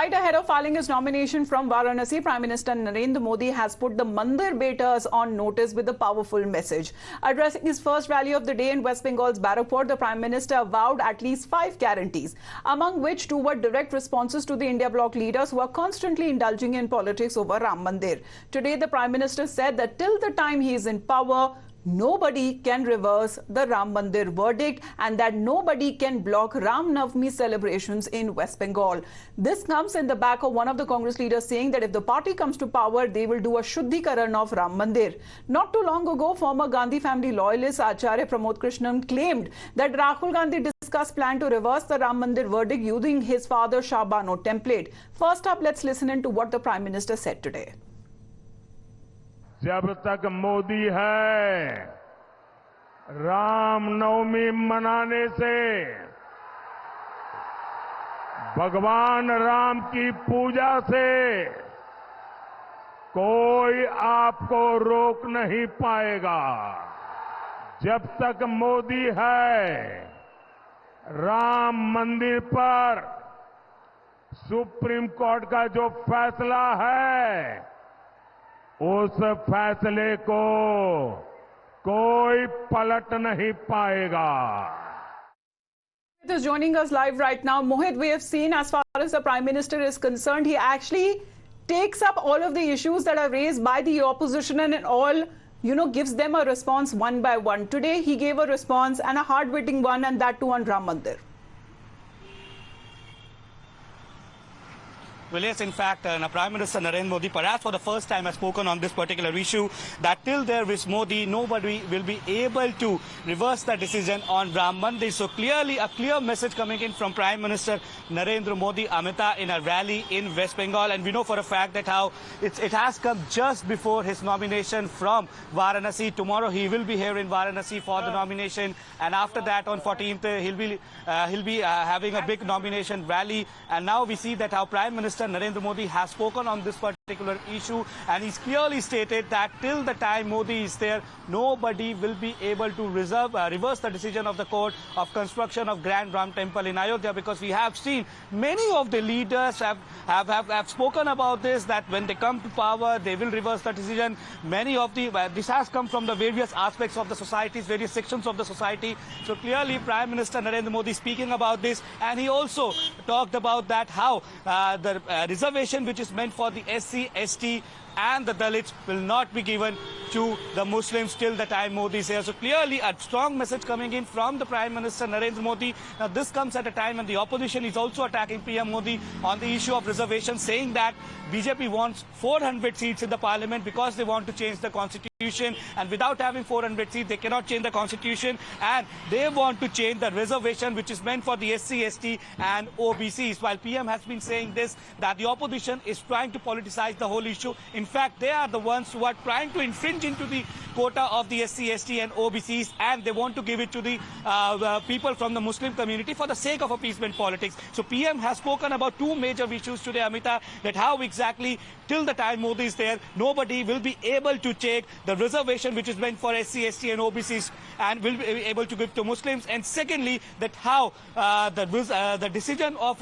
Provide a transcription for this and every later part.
night ahead of filing his nomination from Varanasi, Prime Minister Narendra Modi has put the Mandir Betas on notice with a powerful message. Addressing his first rally of the day in West Bengal's Barakpur, the Prime Minister vowed at least 5 guarantees, among which 2 were direct responses to the India Bloc leaders who are constantly indulging in politics over Ram Mandir. Today, the Prime Minister said that till the time he is in power, nobody can reverse the Ram Mandir verdict and that nobody can block Ram Navami celebrations in West Bengal. This comes in the back of one of the Congress leaders saying that if the party comes to power, they will do a Shuddhikaran of Ram Mandir. Not too long ago, former Gandhi family loyalist Acharya Pramod Krishnan claimed that Rahul Gandhi discussed plan to reverse the Ram Mandir verdict using his father Shah Bano template. First up, let's listen in to what the Prime Minister said today. जब तक मोदी है, राम नवमी मनाने से, भगवान राम की पूजा से कोई आपको रोक नहीं पाएगा। जब तक मोदी है, राम मंदिर पर सुप्रीम कोर्ट का जो फैसला है, उस फैसले को कोई पलट नहीं पाएगा। Mohit is joining us live right now. Mohit, we have seen as far as the Prime Minister is concerned, he actually takes up all of the issues that are raised by the opposition and all, gives them a response one by one. Today, he gave a response and a hard-hitting one, and that too on Ram Mandir. Well, yes, in fact, Prime Minister Narendra Modi, perhaps for the first time, has spoken on this particular issue, that till there is Modi, nobody will be able to reverse the decision on Ram Mandir. So clearly, a clear message coming in from Prime Minister Narendra Modi, Amita, in a rally in West Bengal. And we know for a fact that how it has come just before his nomination from Varanasi. Tomorrow, he will be here in Varanasi for the nomination. And after that, on 14th, he'll be having a big nomination rally. And now we see that how Prime Minister Narendra Modi has spoken on this particular issue, and he's clearly stated that till the time Modi is there, nobody will be able to reverse the decision of the court of construction of Grand Ram Temple in Ayodhya, because we have seen many of the leaders have spoken about this, that when they come to power, they will reverse the decision. Many of the this has come from the various aspects of the society, various sections of the society. So clearly, Prime Minister Narendra Modi speaking about this, and he also talked about that how the reservation which is meant for the SC, ST and the Dalits will not be given to the Muslims till the time Modi is here. So clearly a strong message coming in from the Prime Minister Narendra Modi. Now this comes at a time when the opposition is also attacking PM Modi on the issue of reservation, saying that BJP wants 400 seats in the parliament because they want to change the constitution, and without having 400 seats they cannot change the constitution, and they want to change the reservation which is meant for the SC, ST and OBCs. While PM has been saying this, that the opposition is trying to politicize the whole issue. In fact, they are the ones who are trying to infringe into the quota of the SC, ST and OBCs, and they want to give it to the people from the Muslim community for the sake of appeasement politics. So PM has spoken about 2 major issues today, Amita, that how exactly till the time Modi is there, nobody will be able to take the reservation which is meant for SC, ST and OBCs and will be able to give to Muslims. And secondly, that how the decision of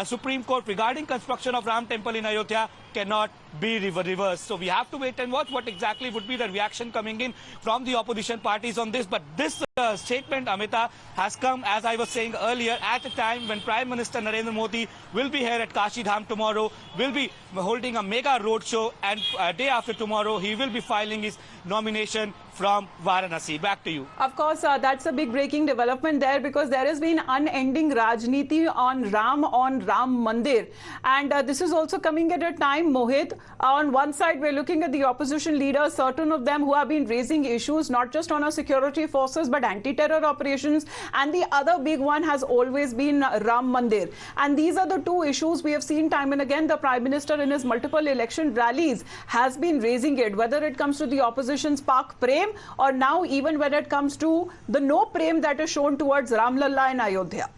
Supreme Court regarding construction of Ram Temple in Ayodhya cannot be reversed. So we have to wait and watch what exactly would be the reaction coming in from the opposition parties on this. But this statement, Amita, has come, as I was saying earlier, at a time when Prime Minister Narendra Modi will be here at Kashi Dham tomorrow, will be holding a mega roadshow, and day after tomorrow he will be filing his nomination from Varanasi. Back to you. Of course, that's a big breaking development there, because there has been unending Rajniti on Ram Mandir. And this is also coming at a time, Mohit, on one side we're looking at the opposition leaders, certain of them who have been raising issues not just on our security forces but anti-terror operations, and the other big one has always been Ram Mandir. And these are the 2 issues we have seen time and again. The Prime Minister in his multiple election rallies has been raising it, whether it comes to the opposition's Pak Prem, or now even when it comes to the no prem that is shown towards Ram Lalla in Ayodhya.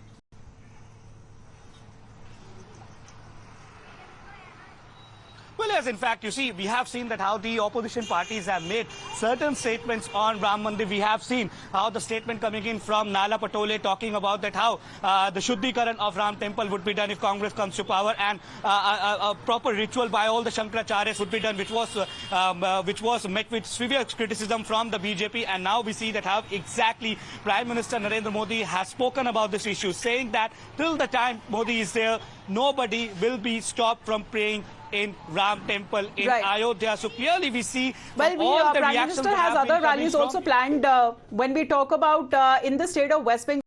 Well, years, in fact, you see, we have seen that how the opposition parties have made certain statements on Ram Mandir. We have seen how the statement coming in from Nala Patole talking about that how the Shuddhikaran of Ram Temple would be done if Congress comes to power, and a proper ritual by all the Shankaracharyas would be done, which was met with severe criticism from the BJP. And now we see that how exactly Prime Minister Narendra Modi has spoken about this issue, saying that till the time Modi is there, nobody will be stopped from praying in Ram Temple in Ayodhya. So clearly we see well, all the Prime reactions Minister that has have been other rallies from also planned. When we talk about in the state of West Bengal,